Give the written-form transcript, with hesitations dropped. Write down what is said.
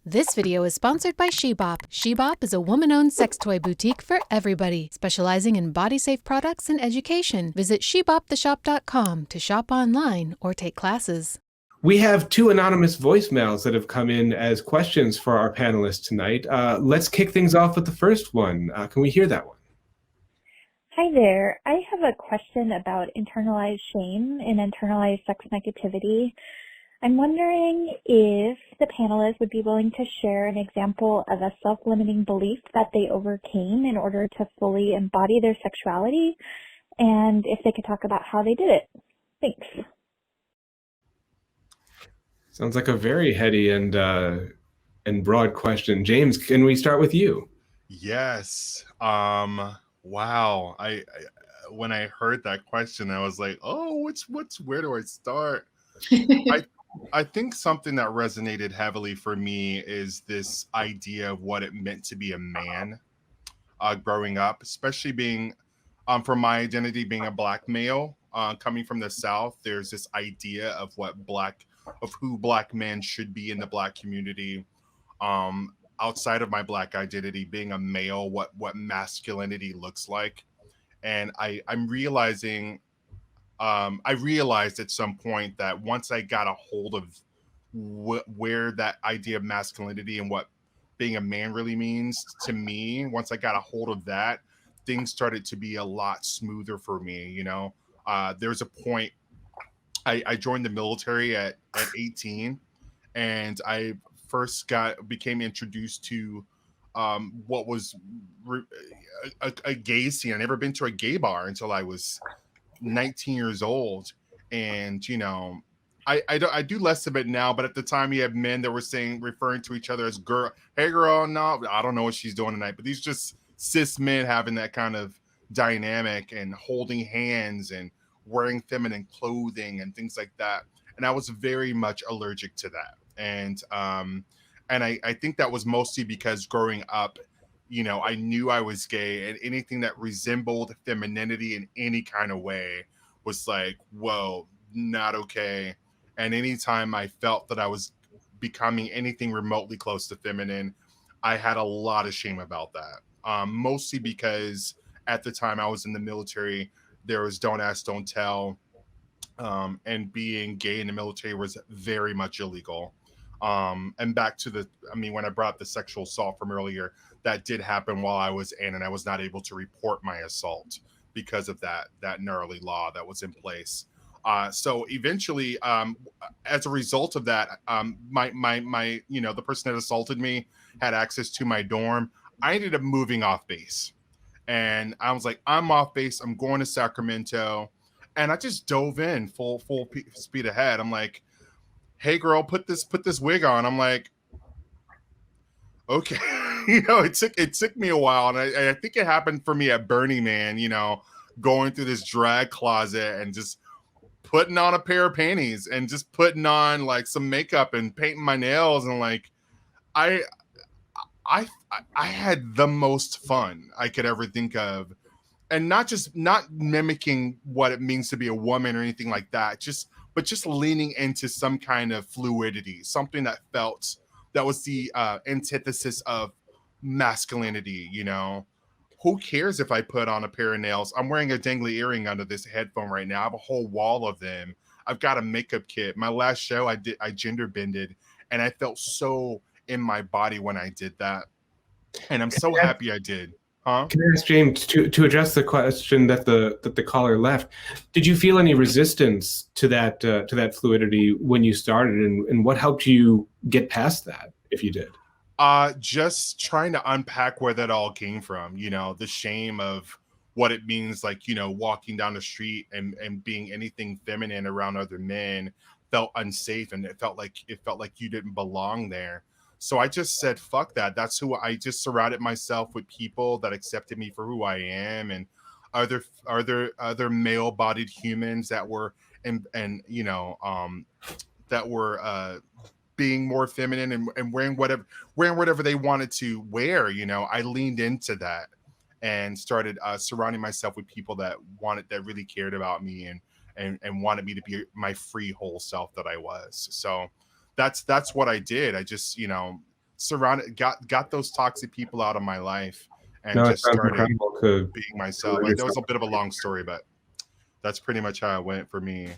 This video is sponsored by Shebop. Shebop is a woman-owned sex toy boutique for everybody, specializing in body-safe products and education. Visit sheboptheshop.com to shop online or take classes. We have two anonymous voicemails that have come in as questions for our panelists tonight. Let's kick things off with the first one. Can we hear that one? Hi there. I have a question about internalized shame and internalized sex negativity. I'm wondering if the panelists would be willing to share an example of a self-limiting belief that they overcame in order to fully embody their sexuality, and if they could talk about how they did it. Thanks. Sounds like a very heady and broad question. James, can we start with you? Yes. Wow. I when I heard that question, I was like, oh, where do I start? I think something that resonated heavily for me is this idea of what it meant to be a man growing up, especially being from my identity being a Black male coming from the South. There's this idea of who Black men should be in the Black community. Outside of my Black identity, being a male, what masculinity looks like, and I'm realizing. I realized at some point that once I got a hold of where that idea of masculinity and what being a man really means to me, once I got a hold of that, things started to be a lot smoother for me. There's a point I joined the military at 18, and I first became introduced to what was a gay scene. I never been to a gay bar until I was 19 years old, and I do less of it now, but at the time you had men that were referring to each other as girl. Hey girl, no, I don't know what she's doing tonight, but these just cis men having that kind of dynamic and holding hands and wearing feminine clothing and things like that, and I was very much allergic to that. And I think that was mostly because growing up, I knew I was gay, and anything that resembled femininity in any kind of way was like, whoa, not okay. And anytime I felt that I was becoming anything remotely close to feminine, I had a lot of shame about that. Mostly because at the time I was in the military, there was don't ask, don't tell. And being gay in the military was very much illegal. And back to when I brought up the sexual assault from earlier, that did happen while I was in, and I was not able to report my assault because of that gnarly law that was in place. So eventually, as a result of that, my the person that assaulted me had access to my dorm. I ended up moving off base, and I was like, I'm off base. I'm going to Sacramento, and I just dove in full speed ahead. I'm like, hey girl, put this wig on. I'm like, okay. It took me a while, and I think it happened for me at Burning Man, going through this drag closet and just putting on a pair of panties and just putting on like some makeup and painting my nails, and like I had the most fun I could ever think of. And not mimicking what it means to be a woman or anything like that, but just leaning into some kind of fluidity, something that was the antithesis of masculinity. Who cares if I put on a pair of nails? I'm wearing a dangly earring under this headphone right now. I have a whole wall of them. I've got a makeup kit. My last show I gender bended, and I felt so in my body when I did that, and I'm so happy I did. Huh? Can I ask James to address the question that the caller left? Did you feel any resistance to that fluidity when you started, and what helped you get past that, if you did? Just trying to unpack where that all came from. The shame of what it means, like walking down the street and being anything feminine around other men felt unsafe, and it felt like you didn't belong there. So I just said, fuck that. That's who I just surrounded myself with, people that accepted me for who I am, and other male-bodied humans that were that were being more feminine and wearing whatever they wanted to wear. I leaned into that and started surrounding myself with people that really cared about me and wanted me to be my free whole self that I was. So that's what I did. I just, got those toxic people out of my life, and No, it just sounds started incredible to being myself. That was a bit of a long story, but that's pretty much how it went for me.